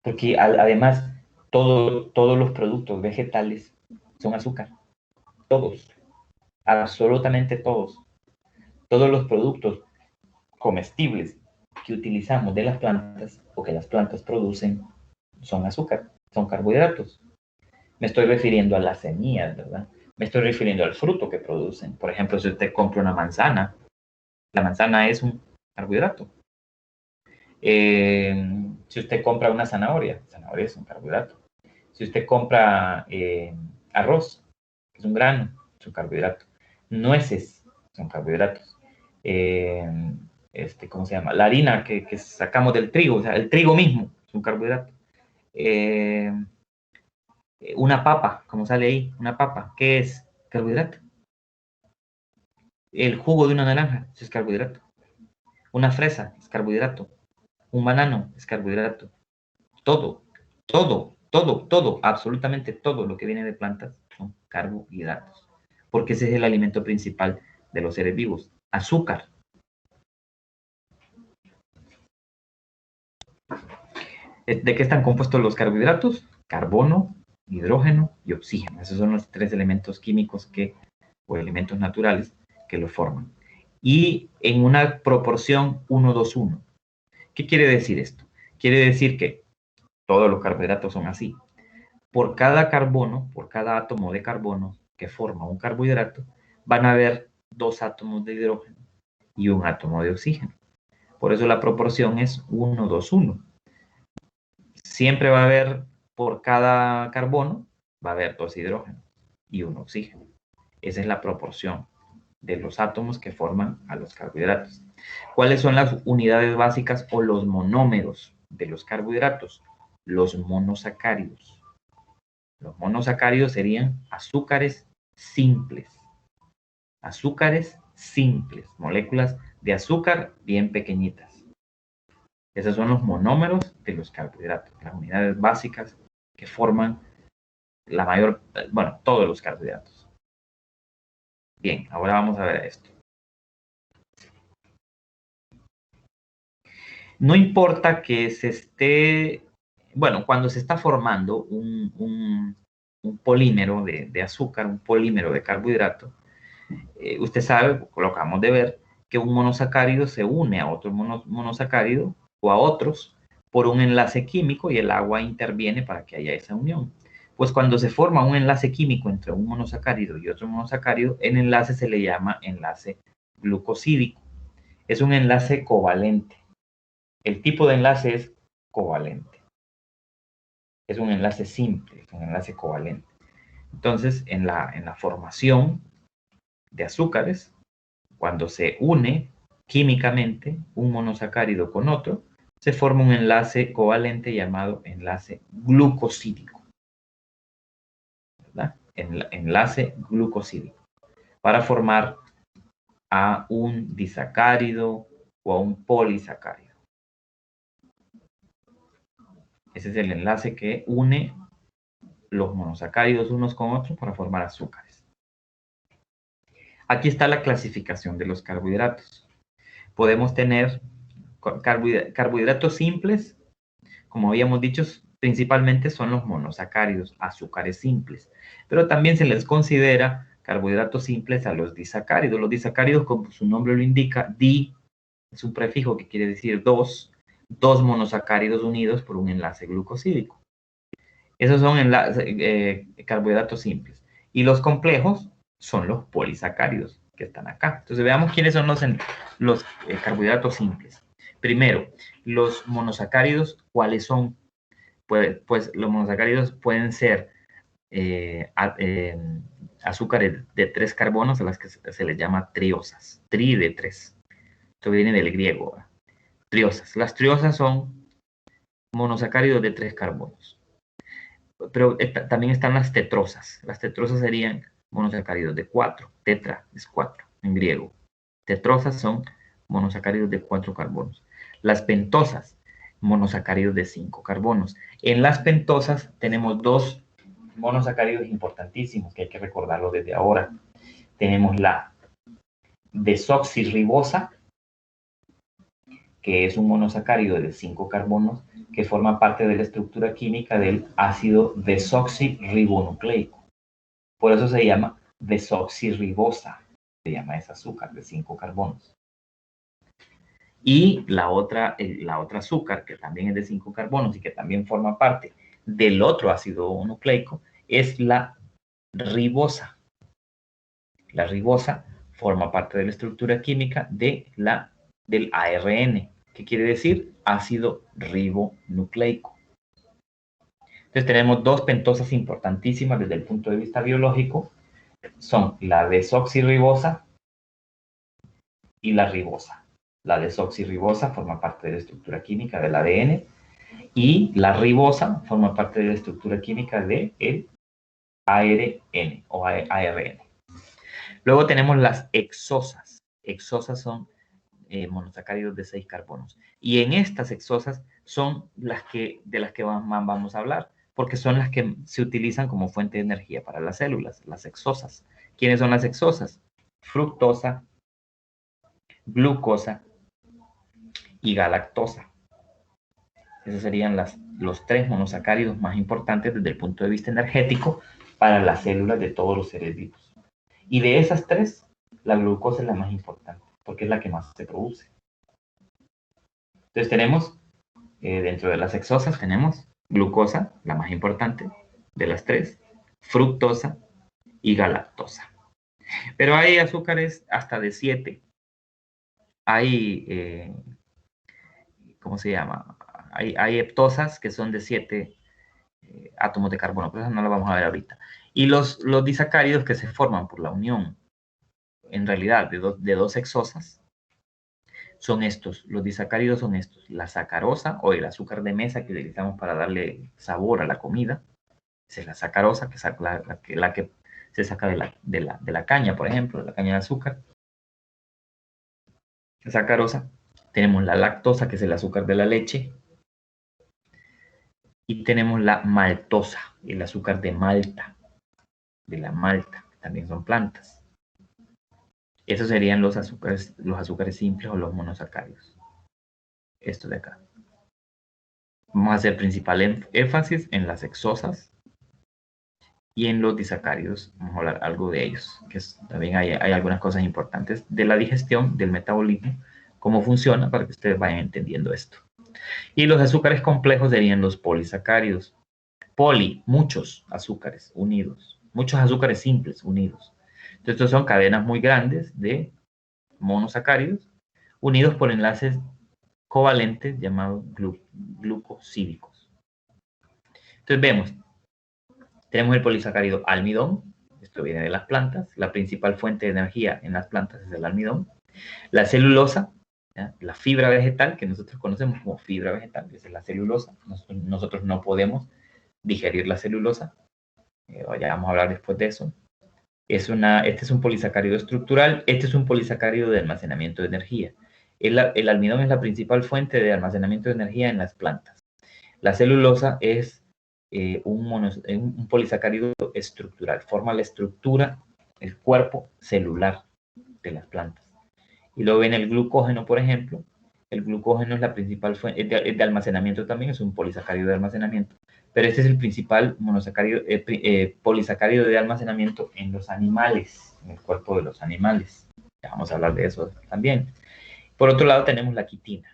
Porque además, todos los productos vegetales son azúcar. Todos. Absolutamente todos. Todos los productos comestibles que utilizamos de las plantas o que las plantas producen son azúcar, son carbohidratos. Me estoy refiriendo a las semillas, ¿verdad? Me estoy refiriendo al fruto que producen. Por ejemplo, si usted compra una manzana, la manzana es un carbohidrato. Si usted compra una zanahoria es un carbohidrato. Si usted compra arroz, es un grano, es un carbohidrato. Nueces son carbohidratos. ¿Cómo se llama? La harina que sacamos del trigo, o sea, el trigo mismo es un carbohidrato. Una papa, como sale ahí, una papa, ¿qué es? Carbohidrato. El jugo de una naranja, eso es carbohidrato. Una fresa es carbohidrato. Un banano es carbohidrato. Todo, absolutamente todo lo que viene de plantas son carbohidratos. Porque ese es el alimento principal de los seres vivos. Azúcar. ¿De qué están compuestos los carbohidratos? Carbono, hidrógeno y oxígeno. Esos son los tres elementos químicos o elementos naturales que lo forman. Y en una proporción 1:2:1. ¿Qué quiere decir esto? Quiere decir que todos los carbohidratos son así. Por cada carbono, por cada átomo de carbono que forma un carbohidrato, van a haber 2 átomos de hidrógeno y 1 átomo de oxígeno. Por eso la proporción es 1:2:1. Siempre va a haber, por cada carbono, va a haber 2 hidrógenos y 1 oxígeno. Esa es la proporción de los átomos que forman a los carbohidratos. ¿Cuáles son las unidades básicas o los monómeros de los carbohidratos? Los monosacáridos. Los monosacáridos serían azúcares simples. Azúcares simples, moléculas de azúcar bien pequeñitas. Esos son los monómeros de los carbohidratos, las unidades básicas que forman todos los carbohidratos. Bien, ahora vamos a ver esto. No importa que cuando se está formando un polímero de azúcar, un polímero de carbohidrato, usted sabe, lo acabamos de ver, que un monosacárido se une a otro monosacárido o a otros por un enlace químico y el agua interviene para que haya esa unión. Pues cuando se forma un enlace químico entre un monosacárido y otro monosacárido, el enlace se le llama enlace glucosídico. Es un enlace covalente. El tipo de enlace es covalente. Es un enlace simple, es un enlace covalente. Entonces, en la formación de azúcares, cuando se une químicamente un monosacárido con otro, se forma un enlace covalente llamado enlace glucosídico. ¿Verdad? Enlace glucosídico. Para formar a un disacárido o a un polisacárido. Ese es el enlace que une los monosacáridos unos con otros para formar azúcares. Aquí está la clasificación de los carbohidratos. Podemos tener carbohidratos simples, como habíamos dicho, principalmente son los monosacáridos, azúcares simples, pero también se les considera carbohidratos simples a los disacáridos. Los disacáridos, como su nombre lo indica, di es un prefijo que quiere decir dos monosacáridos unidos por un enlace glucosídico. Esos son carbohidratos simples. Y los complejos son los polisacáridos que están acá. Entonces veamos quiénes son los carbohidratos simples. Primero, los monosacáridos, ¿cuáles son? Pues los monosacáridos pueden ser azúcares de 3 carbonos, a las que se les llama triosas. Tri de 3. Esto viene del griego. ¿Verdad? Triosas. Las triosas son monosacáridos de 3 carbonos. Pero también están las tetrosas. Las tetrosas serían monosacáridos de 4. Tetra es 4 en griego. Tetrosas son monosacáridos de 4 carbonos. Las pentosas, monosacáridos de 5 carbonos. En las pentosas tenemos 2 monosacáridos importantísimos que hay que recordarlo desde ahora. Tenemos la desoxirribosa, que es un monosacárido de 5 carbonos que forma parte de la estructura química del ácido desoxirribonucleico. Por eso se llama desoxirribosa, se llama ese azúcar de 5 carbonos. Y la otra azúcar, que también es de 5 carbonos y que también forma parte del otro ácido nucleico, es la ribosa. La ribosa forma parte de la estructura química del ARN, que quiere decir ácido ribonucleico. Entonces tenemos 2 pentosas importantísimas desde el punto de vista biológico, son la desoxirribosa y la ribosa. La desoxirribosa forma parte de la estructura química del ADN y la ribosa forma parte de la estructura química del ARN o ARN. Luego tenemos las hexosas. Hexosas son monosacáridos de 6 carbonos. Y en estas hexosas son de las que más vamos a hablar, porque son las que se utilizan como fuente de energía para las células, las hexosas. ¿Quiénes son las hexosas? Fructosa, glucosa y galactosa. Esos serían los 3 monosacáridos más importantes desde el punto de vista energético para las células de todos los seres vivos. Y de esas 3, la glucosa es la más importante, porque es la que más se produce. Entonces tenemos, dentro de las hexosas, tenemos glucosa, la más importante de las 3, fructosa y galactosa. Pero hay azúcares hasta de 7. Hay, ¿cómo se llama? Hay heptosas que son de 7 átomos de carbono, pero eso no lo vamos a ver ahorita. Y los disacáridos que se forman por la unión, en realidad, de dos hexosas, son estos. Los disacáridos son estos. La sacarosa, o el azúcar de mesa que utilizamos para darle sabor a la comida. Esa es la sacarosa, que es la que se saca de la caña, por ejemplo, de la caña de azúcar. La sacarosa. Tenemos la lactosa, que es el azúcar de la leche. Y tenemos la maltosa, el azúcar de Malta, de la malta, que también son plantas. Esos serían los azúcares simples o los monosacáridos. Esto de acá. Vamos a hacer principal énfasis en las hexosas y en los disacáridos. Vamos a hablar algo de ellos, que también hay algunas cosas importantes de la digestión, del metabolismo, cómo funciona, para que ustedes vayan entendiendo esto. Y los azúcares complejos serían los polisacáridos. Poli, muchos azúcares unidos, muchos azúcares simples unidos. Entonces, estos son cadenas muy grandes de monosacáridos unidos por enlaces covalentes llamados glucosídicos. Entonces vemos, tenemos el polisacárido almidón, esto viene de las plantas, la principal fuente de energía en las plantas es el almidón. La celulosa, ¿ya? La fibra vegetal, que nosotros conocemos como fibra vegetal, esa es la celulosa. Nosotros no podemos digerir la celulosa, ya vamos a hablar después de eso. Este es un polisacárido estructural, este es un polisacárido de almacenamiento de energía. El almidón es la principal fuente de almacenamiento de energía en las plantas. La celulosa es un polisacárido estructural, forma la estructura, el cuerpo celular de las plantas. Y luego viene el glucógeno, por ejemplo. El glucógeno es la principal fuente de almacenamiento también, es un polisacárido de almacenamiento, pero este es el principal polisacárido de almacenamiento en los animales, en el cuerpo de los animales. Ya vamos a hablar de eso también. Por otro lado tenemos la quitina.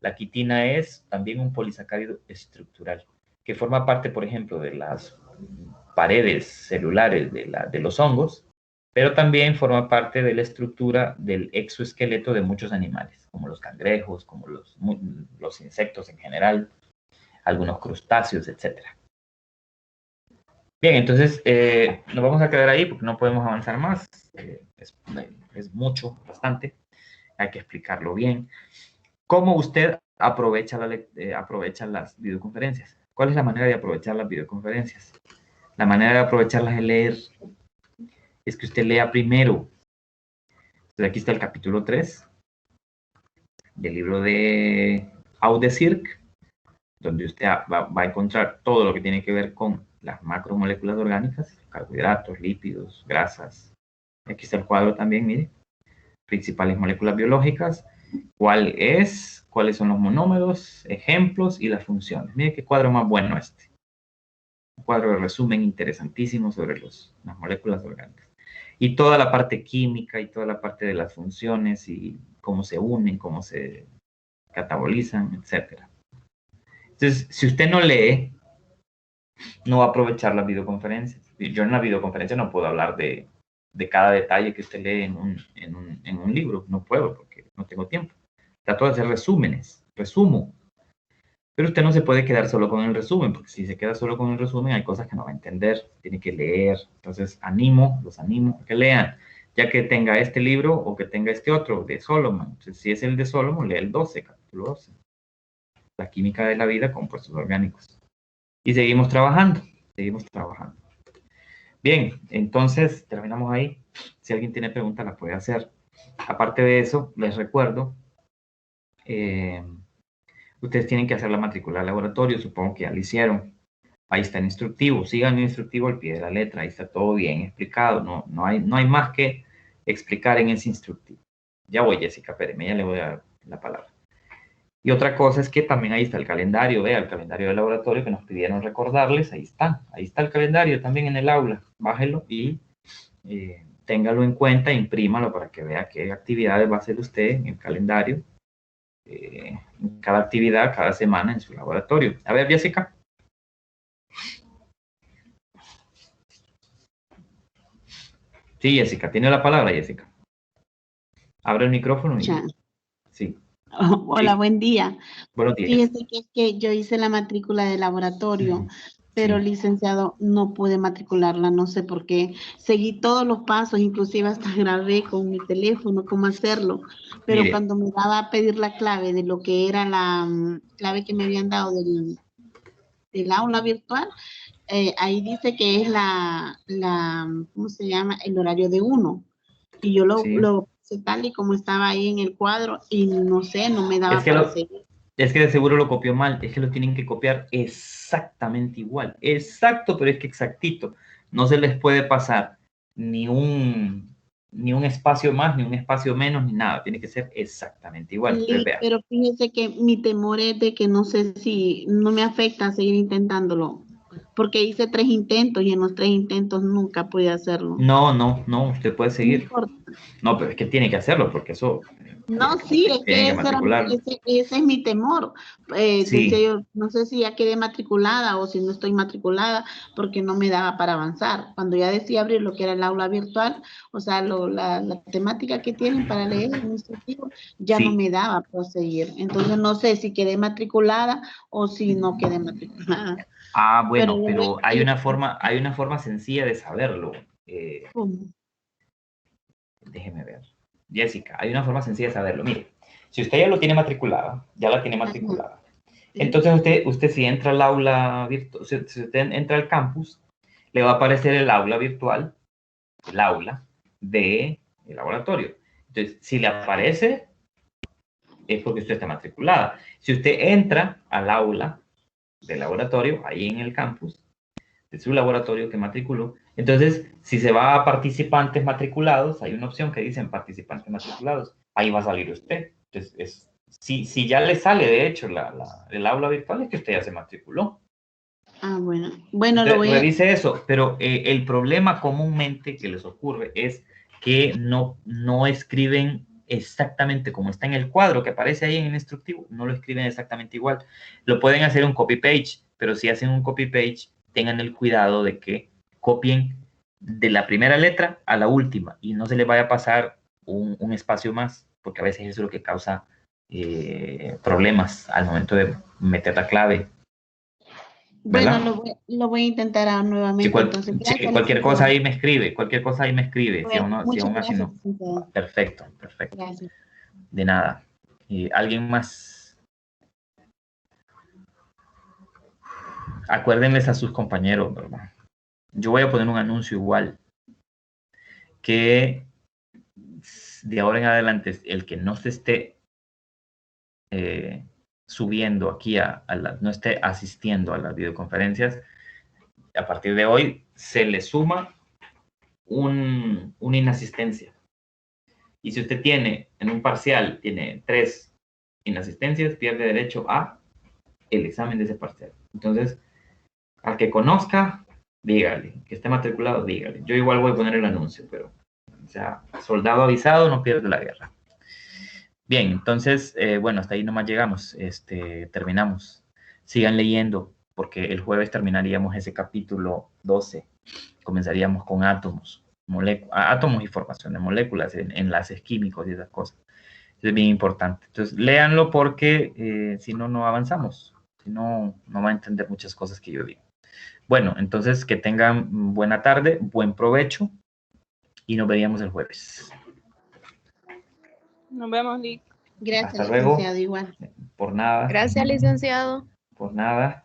La quitina es también un polisacárido estructural, que forma parte, por ejemplo, de las paredes celulares de los hongos, pero también forma parte de la estructura del exoesqueleto de muchos animales, como los cangrejos, como los insectos en general, algunos crustáceos, etc. Bien, entonces nos vamos a quedar ahí porque no podemos avanzar más. Es mucho, bastante. Hay que explicarlo bien. ¿Cómo usted aprovecha las videoconferencias? ¿Cuál es la manera de aprovechar las videoconferencias? La manera de aprovecharlas es leer. Es que usted lea primero. Entonces aquí está el capítulo 3 del libro de Audecirc, donde usted va a encontrar todo lo que tiene que ver con las macromoléculas orgánicas, carbohidratos, lípidos, grasas. Aquí está el cuadro también, mire. Principales moléculas biológicas, cuáles son los monómeros, ejemplos y las funciones. Mire qué cuadro más bueno este. Un cuadro de resumen interesantísimo sobre las moléculas orgánicas. Y toda la parte química y toda la parte de las funciones y cómo se unen, cómo se catabolizan, etc. Entonces, si usted no lee, no va a aprovechar las videoconferencias. Yo en la videoconferencia no puedo hablar de cada detalle que usted lee en un libro. No puedo porque no tengo tiempo. Trato de hacer resúmenes, resumo. Pero usted no se puede quedar solo con el resumen, porque si se queda solo con el resumen hay cosas que no va a entender, tiene que leer. Entonces los animo a que lean, ya que tenga este libro o que tenga este otro de Solomon. Entonces, si es el de Solomon, lee el 12, capítulo 12. La química de la vida, compuestos orgánicos. Y seguimos trabajando, seguimos trabajando. Bien, entonces terminamos ahí. Si alguien tiene preguntas, la puede hacer. Aparte de eso, les recuerdo, ustedes tienen que hacer la matrícula al laboratorio, supongo que ya lo hicieron. Ahí está el instructivo, sigan el instructivo al pie de la letra, ahí está todo bien explicado, no hay más que explicar en ese instructivo. Ya voy, Jessica, espéreme, ya le voy a dar la palabra. Y otra cosa es que también ahí está el calendario, vea, el calendario del laboratorio que nos pidieron recordarles, ahí está el calendario también en el aula, bájelo y téngalo en cuenta, imprímalo para que vea qué actividades va a hacer usted en el calendario, en cada actividad, cada semana en su laboratorio. A ver, Jessica. Sí, Jessica, tiene la palabra, Jessica. Abre el micrófono y... Ya. Sí. Oh, hola, Sí. buen día. Buenos días. Fíjese que yo hice la matrícula de laboratorio, pero Sí. licenciado, no pude matricularla, no sé por qué. Seguí todos los pasos, inclusive hasta grabé con mi teléfono cómo hacerlo, pero Mire. cuando me daba a pedir la clave de lo que era la clave que me habían dado del aula virtual, ahí dice que es ¿cómo se llama? El horario de 1. Y yo lo puse tal y como estaba ahí en el cuadro y no sé, no me daba para seguir. Es que de seguro lo copió mal, es que lo tienen que copiar exactamente igual. Exacto, pero es que exactito. No se les puede pasar ni un espacio más, ni un espacio menos, ni nada. Tiene que ser exactamente igual. Entonces, vea. Pero fíjese que mi temor es de que no sé si no me afecta seguir intentándolo, porque hice 3 intentos y en los 3 intentos nunca pude hacerlo. No, usted puede No seguir. importa. No, pero es que tiene que hacerlo porque eso No, sí, es tiene que que matricular. ese es mi temor. Decía Sí, yo, no sé si ya quedé matriculada o si no estoy matriculada, porque no me daba para avanzar. Cuando ya decía abrir lo que era el aula virtual, o sea, la temática que tienen para leer el instructivo, ya no sí. me daba para seguir. Entonces no sé si quedé matriculada o si no quedé matriculada. Ah, bueno, Pero pero hay una forma sencilla de saberlo. ¿cómo? Déjeme ver. Jessica, hay una forma sencilla de saberlo. Mire, si usted ya lo tiene matriculada, ya la tiene matriculada. ¿Sí? Entonces usted si entra al aula virtual, si usted entra al campus, le va a aparecer el aula virtual, el aula del laboratorio. Entonces, si le aparece, es porque usted está matriculada. Si usted entra al aula del laboratorio, ahí en el campus, de su laboratorio que matriculó, entonces, si se va a participantes matriculados, hay una opción que dicen participantes matriculados, ahí va a salir usted. Entonces, si ya le sale, de hecho, el aula virtual, es que usted ya se matriculó. Ah, bueno. Bueno, lo Entonces, voy a... revise eso, pero el problema comúnmente que les ocurre es que no escriben exactamente como está en el cuadro que aparece ahí en el instructivo, no lo escriben exactamente igual. Lo pueden hacer un copy-page, pero si hacen un copy-page, tengan el cuidado de que copien de la primera letra a la última y no se les vaya a pasar un espacio más, porque a veces eso es lo que causa problemas al momento de meter la clave, Bueno, ¿verdad? lo voy a intentar Si, nuevamente. Entonces, si gracias, cualquier cosa licenciado. ahí me escribe, cualquier cosa ahí me escribe, si Bueno, aún, si muchas aún así gracias, no. licenciado. Perfecto, perfecto. Gracias. De nada. ¿Y alguien más? Acuérdenles a sus compañeros, ¿verdad? Yo voy a poner un anuncio igual, que de ahora en adelante el que no se esté subiendo aquí no esté asistiendo a las videoconferencias, a partir de hoy se le suma una inasistencia. Y si usted tiene en un parcial, tiene 3 inasistencias, pierde derecho a el examen de ese parcial. Entonces, al que conozca, dígale, que esté matriculado, dígale. Yo igual voy a poner el anuncio, pero, o sea, soldado avisado no pierde la guerra. Bien, entonces, bueno, hasta ahí nomás llegamos, terminamos. Sigan leyendo, porque el jueves terminaríamos ese capítulo 12. Comenzaríamos con átomos, átomos y formación de moléculas, enlaces químicos y esas cosas. Eso es bien importante. Entonces, léanlo porque si no, no avanzamos. Si no, no va a entender muchas cosas que yo digo. Bueno, entonces que tengan buena tarde, buen provecho y nos veríamos el jueves. Nos vemos, Lick. Gracias, Hasta luego. licenciado, igual. Por nada. Gracias, licenciado. Por nada.